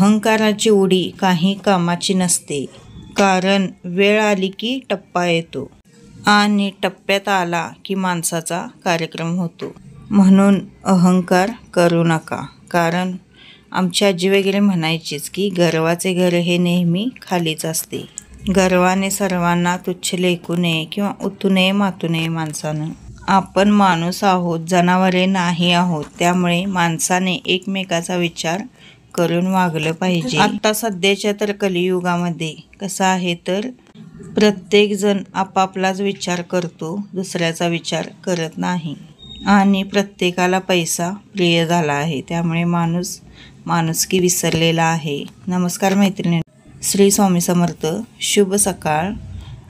अहंकाराची उडी काही कामाची नसते, कारण वेळ आली की टप्पा येतो आणि टप्प्यात आला की माणसाचा कार्यक्रम होतो. म्हणून अहंकार करू नका. कारण आमची आजी वगैरे म्हणायचीच की गर्वाचे घर हे नेहमी खालीच असते. गर्वाने सर्वांना तुच्छ लेखू नये किंवा उतू नये मातू नये माणसानं. आपण माणूस आहोत, जनावरे नाही आहोत. त्यामुळे माणसाने एकमेकाचा विचार करून वागलं पाहिजे. आता सध्याच्या तर कलियुगामध्ये कसं आहे तर प्रत्येक जण आपापलाच विचार करतो, दुसऱ्याचा विचार करत नाही आणि प्रत्येकाला पैसा प्रिय झाला आहे. त्यामुळे माणुसकी विसरलेला आहे. नमस्कार मैत्रिणी, श्री स्वामी समर्थ, शुभ सकाळ.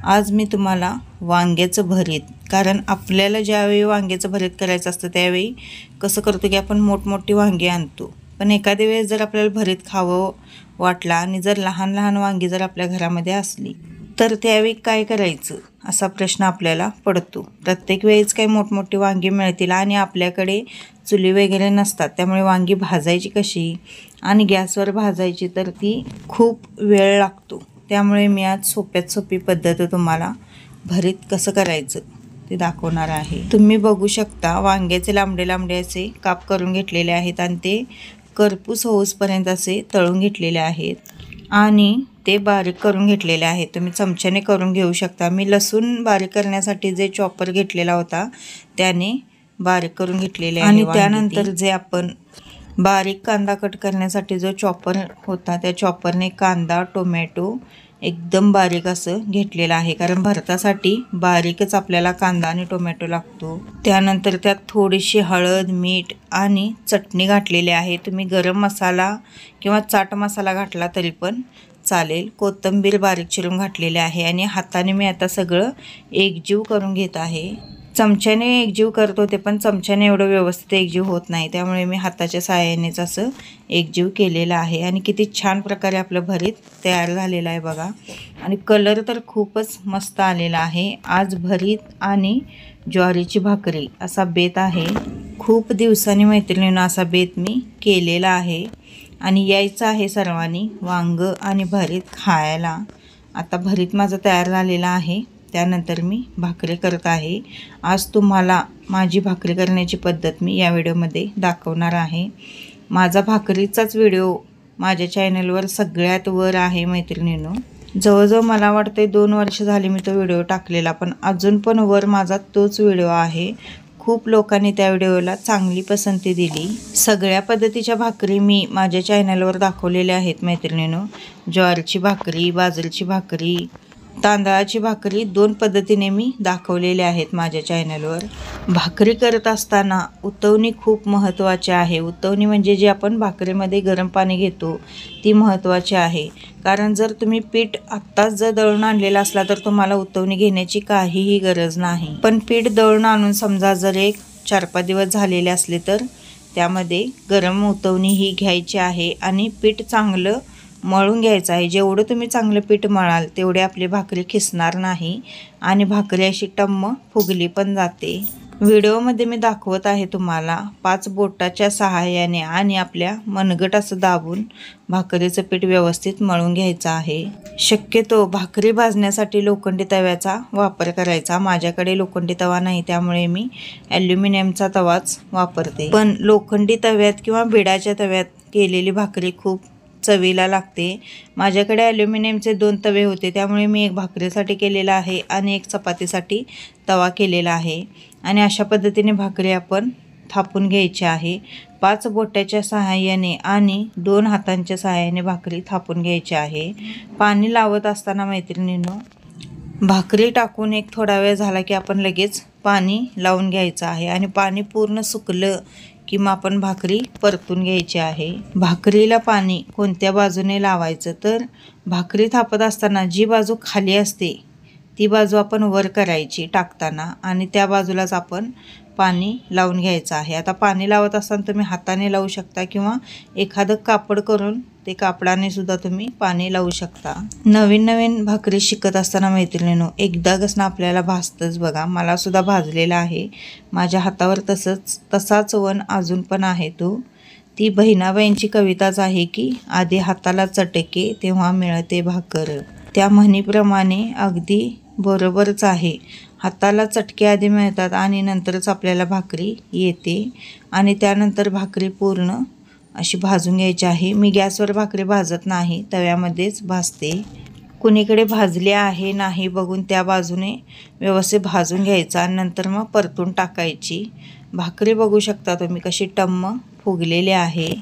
आज मी तुम्हाला वांग्याचं भरीत, कारण आपल्याला ज्यावेळी वांग्याचं भरीत करायचं असतं त्यावेळी कसं करतो की आपण मोठमोठी वांगी आणतो. पण एखाद्या वेळेस जर आपल्याला भरीत खावं वाटला आणि जर लहान लहान वांगी जर आपल्या घरामध्ये असली तर त्यावेळी काय करायचं असा प्रश्न आपल्याला पडतो. प्रत्येक वेळेस काही मोठमोठी वांगी मिळतील आणि आपल्याकडे चुली वगैरे नसतात. त्यामुळे वांगी भाजायची कशी आणि गॅसवर भाजायची तर ती खूप वेळ लागतो. त्यामुळे मी आज सोप्यात सोपी पद्धत तुम्हाला भरीत कसं करायचं ते दाखवणार आहे. तुम्ही बघू शकता वांग्याचे लांबडे लांबडे असे काप करून घेतलेले आहेत आणि ते करपूस होऊसपर्यंत असे तळून घेतलेले आहेत आणि ते बारीक करून घेतलेले आहेत. तुम्ही चमच्याने करून घेऊ शकता. मी लसूण बारीक करण्यासाठी जे चॉपर घेतलेला होता त्याने बारीक करून घेतलेले आहे. आणि त्यानंतर जे आपण बारीक कांदा कट करण्यासाठी जो चॉपर होता त्या चॉपरने कांदा, टोमॅटो एकदम बारीक असं घेतलेलं आहे, कारण भरतासाठी बारीकच आपल्याला कांदा आणि टोमॅटो लागतो. त्यानंतर त्यात थोडीशी हळद, मीठ आणि चटणी घातलेली आहे. तुम्ही गरम मसाला किंवा चाट मसाला घातला तरी पण चालेल. कोथिंबीर बारीक चिरून घातलेली आहे आणि हाताने मी आता सगळं एकजीव करून घेत आहे. चमच्याने एकजीव करतो ते पण चमच्याने एवढं व्यवस्थित एकजीव होत नाही. त्यामुळे मी हाताच्या साहाय्यानेच असं एकजीव केलेलं आहे आणि किती छान प्रकारे आपलं भरीत तयार झालेलं आहे बघा. आणि कलर तर खूपच मस्त आलेला आहे. आज भरीत आणि ज्वारीची भाकरी असा बेत आहे. खूप दिवसांनी मैत्रिणींना असा बेत मी केलेला आहे आणि यायचं आहे सर्वांनी वांग आणि भरीत खायला. आता भरीत माझं तयार झालेलं आहे. त्यानंतर मी भाकरी करत आहे. आज तुम्हाला माझी भाकरी करण्याची पद्धत मी या व्हिडिओमध्ये दाखवणार आहे. माझा भाकरीचाच व्हिडिओ माझ्या चॅनलवर सगळ्यात वर आहे मैत्रिणींनो. जवळजवळ मला वाटते 2 वर्ष झाली मी तो व्हिडिओ टाकलेला, पण अजून पण वर माझा तोच व्हिडिओ आहे. खूप लोकांनी त्या व्हिडिओला चांगली पसंती दिली. सगळ्या पद्धतीच्या भाकरी मी माझ्या चॅनलवर दाखवलेल्या आहेत मैत्रिणींनो. ज्वारीची भाकरी, बाजरीची भाकरी, तांदळाची भाकरी 2 पद्धतीने मी दाखवलेले आहेत माझ्या चॅनलवर. भाकरी करत असताना उतवणी खूप महत्त्वाची आहे. उतवणी म्हणजे जे आपण भाकरीमध्ये गरम पाणी घेतो ती महत्त्वाची आहे. कारण जर तुम्ही पीठ आत्ताच जर दळून आणलेलं असला तर तुम्हाला उतवणी घेण्याची काहीही गरज नाही. पण पीठ दळून आणून समजा जर 4-5 दिवस झालेले असले तर त्यामध्ये गरम उतवणी ही घ्यायची आहे आणि पीठ चांगलं मळून घ्यायचं आहे. जेवढं तुम्ही चांगलं पीठ मळाल तेवढे आपली भाकरी खिसणार नाही आणि भाकरी अशी टम्म फुगली पण जाते. व्हिडिओमध्ये मी दाखवत आहे तुम्हाला 5 बोटाच्या सहाय्याने आणि आपल्या मनगट असं दाबून भाकरीचं पीठ व्यवस्थित मळून घ्यायचं आहे. शक्यतो भाकरी भाजण्यासाठी लोखंडी तव्याचा वापर करायचा. माझ्याकडे लोखंडी तवा नाही त्यामुळे मी ॲल्युमिनियमचा तवाच वापरते. पण लोखंडी तव्यात किंवा बिडाच्या तव्यात केलेली भाकरी खूप चवीला लागते. माझ्याकडे ॲल्युमिनियमचे 2 तवे होते त्यामुळे मी एक भाकरीसाठी केलेला आहे आणि एक चपातीसाठी तवा केलेला आहे. आणि अशा पद्धतीने भाकरी आपण थापून घ्यायची आहे. 5 बोटाच्या सहाय्याने आणि 2 हातांच्या सहाय्याने भाकरी थापून घ्यायची आहे. पाणी लावत असताना मैत्रिणींनो भाकरी टाकून एक थोडा वेळ झाला की आपण लगेच पाणी लावून घ्यायचं आहे आणि पाणी पूर्ण सुकलं की मग आपण भाकरी परतून घ्यायची आहे. भाकरीला पाणी कोणत्या बाजूने लावायचं तर भाकरी थापत असताना जी बाजू खाली असते ती बाजू आपण वर करायची टाकताना आणि त्या बाजूलाच आपण पाणी लावून घ्यायचं आहे. आता पाणी लावत असताना तुम्ही हाताने लावू शकता किंवा एखादं कापड करून ते कापडाने सुद्धा तुम्ही पाणी लावू शकता. नवीन नवीन भाकरी शिकत असताना मैत्रिणींनो एकदा कसं आपल्याला भाजतंच बघा. मला सुद्धा भाजलेला आहे. माझ्या हातावर तसाच वण अजून पण आहे तो. ती बहिणाबाईंची कविताच आहे की आधी हाताला चटके तेव्हा मिळते भाकर. त्या म्हणीप्रमाणे अगदी बरोबरच आहे. हाताला चटके आधी मिळतात आणि नंतरच आपल्याला भाकरी येते आणि त्यानंतर भाकरी पूर्ण अशी भाजून घ्यायची आहे. मी गॅसवर भाकरी भाजत नाही, तव्यामध्येच भाजते. कुणीकडे भाजले आहे नाही बघून त्या बाजूने व्यवस्थित भाजून घ्यायचं आणि नंतर मग परतून टाकायची. भाकरी बघू शकता तुम्ही कशी टम्म फुगलेली आहे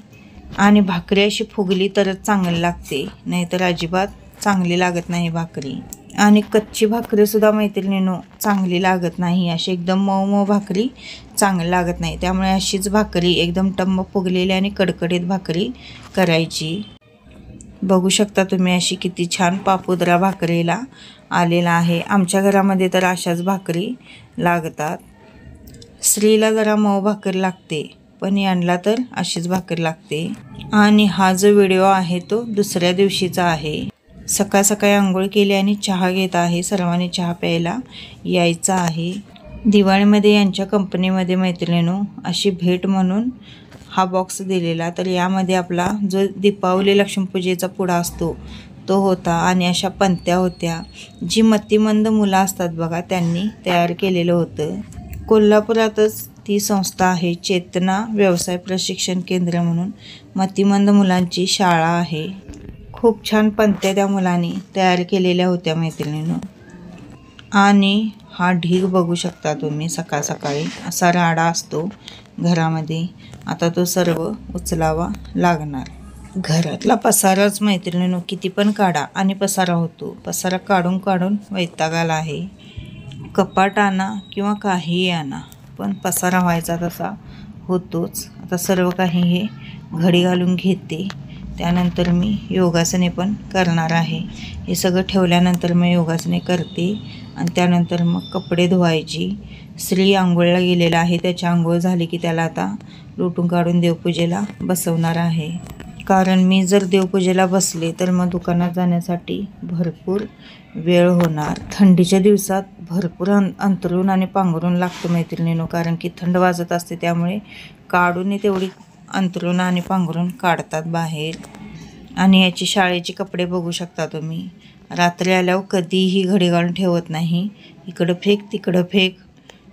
आणि भाकरी अशी फुगली तरच चांगली लागते, नाहीतर अजिबात चांगली लागत नाही भाकरी. आणि कच्ची भाकरीसुद्धा मैत्रिणींनो चांगली लागत नाही, अशी एकदम मऊ मऊ भाकरी चांगली लागत नाही. त्यामुळे अशीच भाकरी एकदम टम्म फुगलेली आणि कडकडीत भाकरी करायची. बघू शकता तुम्ही अशी किती छान पापुद्रा भाकरीला आलेला आहे. आमच्या घरामध्ये तर अशाच भाकरी लागतात. स्त्रीला जरा मऊ भाकरी लागते, पण यांना तर अशीच भाकरी लागते. आणि हा जो व्हिडिओ आहे तो दुसऱ्या दिवशीचा आहे. सकाळ सकाळी आंघोळ केली आणि चहा घेत आहे. सर्वांनी चहा प्यायला यायचं आहे. दिवाळीमध्ये यांच्या कंपनीमध्ये मैत्रिणींनो अशी भेट म्हणून हा बॉक्स दिलेला. तर यामध्ये आपला जो दीपावली लक्ष्मीपूजेचा पुडा असतो तो होता आणि अशा पंत्या होत्या. जी मतिमंद मुलं असतात बघा त्यांनी तयार केलेलं होतं. कोल्हापुरातच ती संस्था आहे, चेतना व्यवसाय प्रशिक्षण केंद्र म्हणून. मतिमंद मुलांची शाळा आहे. खूप छान पंत्या त्या मुलांनी तयार केलेल्या होत्या मैत्रिणींनो. आणि हा ढीग बघू शकता तुम्ही. सकाळ सकाळी असा राडा असतो घरामध्ये. आता तो सर्व उचलावा लागणार. घरातला पसाराच मैत्रिणींनो किती पण काढा आणि पसारा होतो. पसारा काढून काढून वैताग आला आहे. कपाट आणा किंवा काहीही आणा, पण पसारा व्हायचा तसा होतोच. आता सर्व काही हे घडी घालून घेते. त्यानंतर मी योगासने पण करणार आहे. हे सगळं ठेवल्यानंतर मी योगासने करते आणि त्यानंतर मग कपडे धुवायची. श्री आंघोळला गेलेला आहे. त्याची आंघोळ झाली की त्याला आता लोटून काढून देवपूजेला बसवणार आहे. कारण मी जर देवपूजेला बसले तर मग दुकानात जाण्यासाठी भरपूर वेळ होणार. थंडीच्या दिवसात भरपूर अंथरूण आणि पांघरूण लागतं मैत्रिणींनो, कारण की थंड वाजत असते. त्यामुळे काढून तेवढी अंथरूण आणि पांघरूण काढतात बाहेर. आणि याची शाळेची कपडे बघू शकता तुम्ही. रात्री आल्यावर कधीही घडी घालून ठेवत नाही. इकडं फेक तिकडं फेक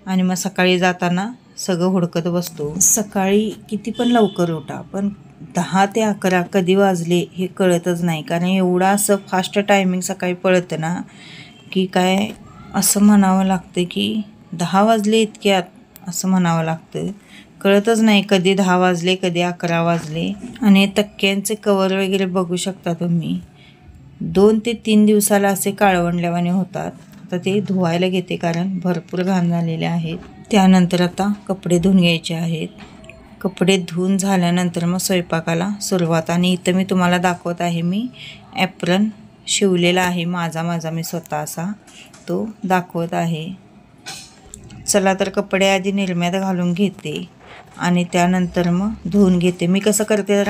आणि मग सकाळी जाताना सगळं हुडकत बसतो. सकाळी किती पण लवकर उठा, पण 10 ते 11 कधी वाजले हे कळतच नाही. कारण एवढं असं फास्ट टायमिंग सकाळी पळतं ना की काय असं म्हणावं लागतं की 10 वाजले इतक्यात असं म्हणावं लागतं. कळतच नाही कधी 10 वाजले कधी 11 वाजले. आणि तक्क्यांचे कवर वगैरे बघू शकता तुम्ही. 2 ते 3 दिवसाला असे काळवंडल्यावाने होतात. आता ते धुवायला घेते कारण भरपूर घाण झालेले आहेत. त्यानंतर आता कपडे धुवून घ्यायचे आहेत. कपडे धुवून झाल्यानंतर मग स्वयंपाकाला सुरुवात. आणि इथं मी तुम्हाला दाखवत आहे, मी ॲप्रन शिवलेला आहे माझा मी स्वतः असा तो दाखवत आहे. चला तर कपडे आधी निरम्यात घालून घेते आणि त्यानंतर मग धुवून घेते. मी कसं करते तर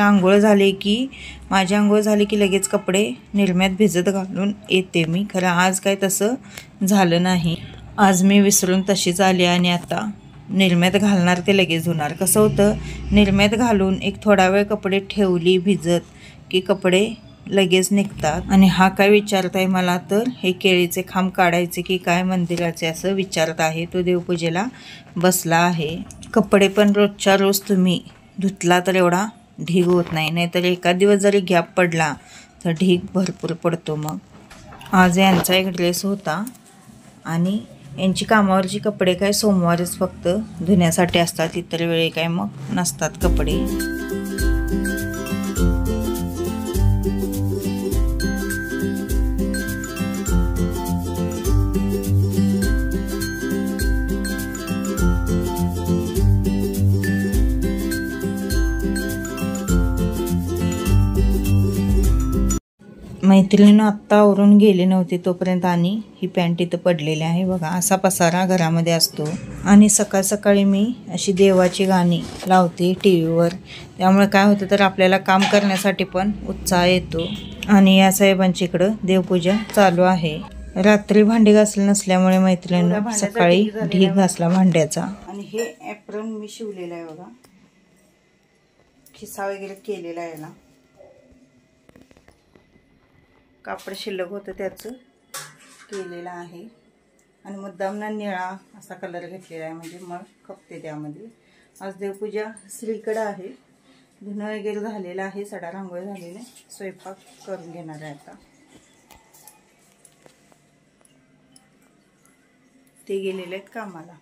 माझी आंघोळ झाली की लगेच कपडे निरम्यात भिजत घालून येते मी. खरं आज काय तसं झालं नाही. आज मी विसरून तशीच आली आणि आता निरम्यात घालणार ते लगेच धुणार. कसं होतं, निरम्यात घालून एक थोडा वेळ कपडे ठेवली भिजत की कपडे लगेच निघतात. आणि हा काय विचारताय मला तर हे केळीचे खांब काढायचे की काय मंदिराचे असं विचारत आहे. तो देवपूजेला बसला आहे. कपडे पण रोजच्या रोज तुम्ही धुतला तर एवढा ढीग होत नाही, नाहीतर एखाद दिवस जरी गॅप पडला तर ढीग भरपूर पडतो. मग आज यांचा एक ड्रेस होता आणि यांची कामावरची कपडे काय सोमवारीच फक्त धुण्यासाठी असतात, इतर वेळी काय मग नसतात कपडे. मैत्रिणीनं आत्ता आवरून गेले नव्हते तोपर्यंत आणि ही पॅन्ट इथं पडलेली आहे बघा. असा पसारा घरामध्ये असतो. आणि सकाळ सकाळी मी अशी देवाची गाणी लावते टीव्हीवर. त्यामुळे काय होतं तर आपल्याला काम करण्यासाठी पण उत्साह येतो. आणि या साहेबांची इकडं देवपूजा चालू आहे. रात्री भांडी घासले नसल्यामुळे मैत्रिणीनं सकाळी ढीग घासला भांड्याचा. आणि हे ॲप्रन मी शिवलेलं आहे बघा. खिसा वगैरे केलेला आहे ना, कापड शिल्लक होतं त्याचं केलेलं आहे आणि मुद्दामना निळा असा कलर घेतलेला आहे, म्हणजे मग खपते त्यामध्ये. आज देवपूजा श्रीकडे आहे, धुणं वगैरे झालेलं आहे, सडा रांगोळी झालेले, स्वयंपाक करून घेणार आहे आता. ते गेलेले आहेत कामाला.